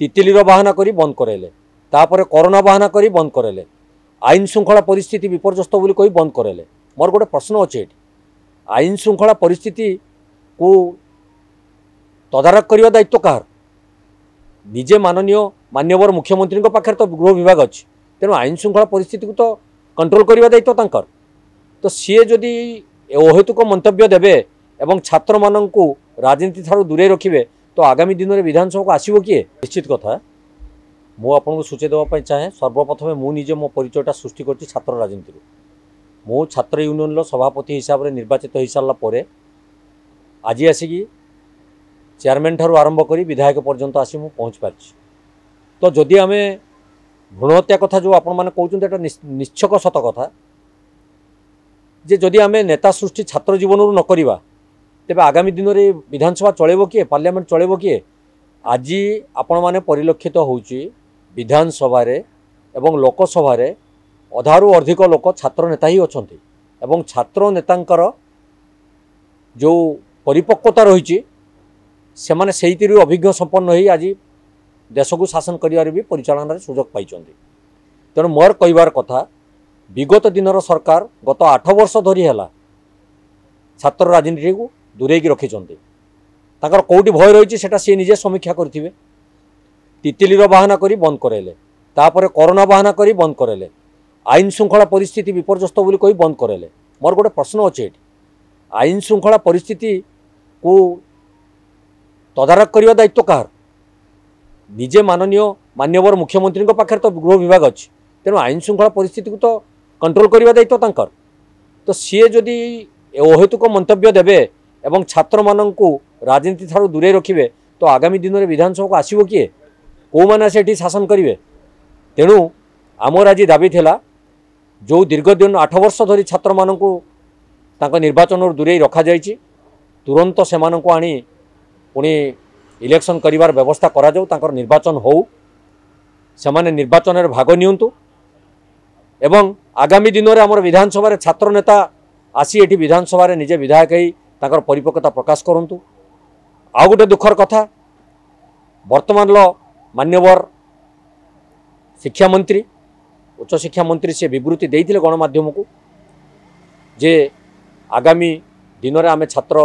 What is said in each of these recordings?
तितिलीर बाहाना करी बंद कराइले तापर कोरोना बाहाना करी बंद कराइले आईन श्रृंखला परिस्थिति विपर्यस्त बोली कही बंद कराइले। मोर गोटे प्रश्न अच्छे आईन श्रृंखला परिस्थिति को तदारख करने दायित्व कहार निजे माननीय मुख्यमंत्री पाखे तो गृह विभाग अच्छी तेणु आईन श्रृंखला परिस्थिति को तो कंट्रोल करने दायित्व तांकर तो सी जदि अहेतुक मंतव्य देवे एवं छात्र मानू राजनीति ठार दूरे रखिए तो आगामी दिन में विधानसभा को आसो किए निश्चित कथा मु आपको सूचय देवाई चाहे सर्वप्रथम मुझे मो परिचयटा सृष्टि कर छात्र राजनीति मु छात्र यूनियन सभापति हिसाब से निर्वाचित हो सारापर आज आसिकी चेयरमैन ठार आरंभ कर विधायक पर्यंत आसी मु पहुँच पार्टी तो जदि आम भ्रूण हत्या कथा जो आपण मैंने कहते निश्चक सत कथा जे जदि आम नेता सृष्टि छात्र जीवन न करवा तेरे आगामी दिन में विधानसभा चलेब किए पार्लियामेंट चलेब किए आज आपण मैंने परिलक्षित होउची विधानसभा एवं लोकसभा अधारू अधिक लोक छात्र नेता ही अच्छा एवं छात्र नेतांकर जो परिपक्वता रही से माने से अभिज्ञ संपन्न हो आज देश को शासन कर भी परिचालन सुजोग पाई तेणु मोर कहबार कथा विगत दिनर सरकार गत 8 वर्ष धरी है छात्र राजनीति को दूरे रखिंट कौटी भय रही है सी निजे समीक्षा करेंगे तितिलीर बाहाना करी बंद कराइले तापर कोरोना बाहाना करी बंद कराइले आईन श्रृंखला परिस्थिति विपर्यस्त बोली कही बंद कराइले। मोर गोटे प्रश्न अच्छे आईन श्रृंखला परिस्थिति को तदारख करने दायित्व कहार निजे माननीय मुख्यमंत्री पाखे तो गृह विभाग अच्छी तेणु आईन श्रृंखला परिस्थिति को तो कंट्रोल करने दायित्व तांकर तो सी जदि अहेतुक मंतव्य देवे एवं छात्र मानू राजनीति ठार दूरे रखिए तो आगामी दिन में विधानसभा को आसो किए कौ मैंने से शासन करेंगे। तेणु आमर आज दाबी थिला जो दीर्घ दिन 8 वर्ष धरी छात्र मानू निर्वाचन दूरे रखा जाइए तुरंत से आनी पुणी इलेक्शन करिवार व्यवस्था करा जाऊ तांकर निर्वाचन हो से माने निर्वाचन में भाग नियंतु एवं आगामी दिन में आमर विधानसभा छात्र नेता आसी एठी विधानसभा निजे विधायक ही तांकर परिपक्वता प्रकाश करंतु। आ गोटे दुखर कथा वर्तमान मान्यवर शिक्षा मंत्री उच्च शिक्षा मंत्री से विवृत्ति देइथिले गणमाध्यम को जे आगामी दिन में आम छात्र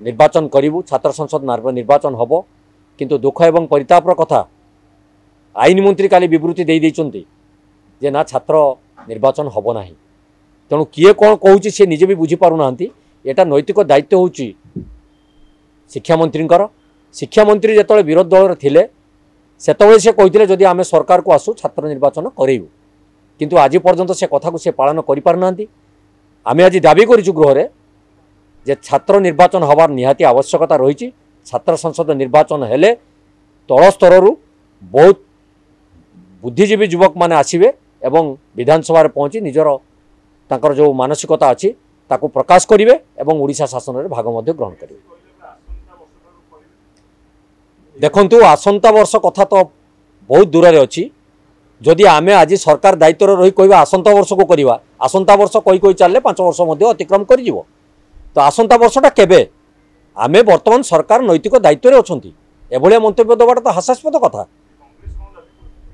निर्वाचन करूँ छात्र संसद निर्वाचन हम किंतु दुख एवं परितापर कथा आईन मंत्री काली विवृत्ति देइछन्ति जे ना छात्र निर्वाचन हम ना तेणु किए कौन कहूँ सी निजे भी बुझीपार ना यहाँ नैतिक दायित्व हूँ शिक्षा मंत्री जो विरोध दल थे से कहते जदि आम सरकार को आसू छात्र निर्वाचन करेबू किंतु आज पर्यंत से कथा को पालन करना आम आज दाबी करूँ गृह जे छात्र निर्वाचन हबार निहाती आवश्यकता रही छात्र संसद निर्वाचन हेले तल स्तर बहुत बुद्धिजीवी युवक माने आसिबे एवं विधानसभा पहुँची निजर तांकर जो मानसिकता अच्छी ताकू प्रकाश करेंगे एवं ओडिशा शासन में भाग ग्रहण करेंगे। देखंतु आसंता वर्ष कथा तो बहुत दूर रे अच्छी जदि आमे आज सरकार दायित्व रही कहवा आसंता वर्ष को करवा आसंता वर्ष कही चलले 5 वर्ष मध्य अतिक्रम कर तो आसंता वर्षटा केबे आमे वर्तमान सरकार नैतिक दायित्व रे अछंती एभलिया मंतव्य देवाटा तो हास्यास्पद कथा।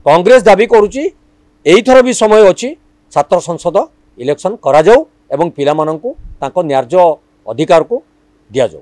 कांग्रेस दाबी करुची एइथर भी समय अच्छी छात्र संसद इलेक्शन करा जाऊ एवं पिला माननकु तांको न्याय्य अधिकार को दिया जाऊ।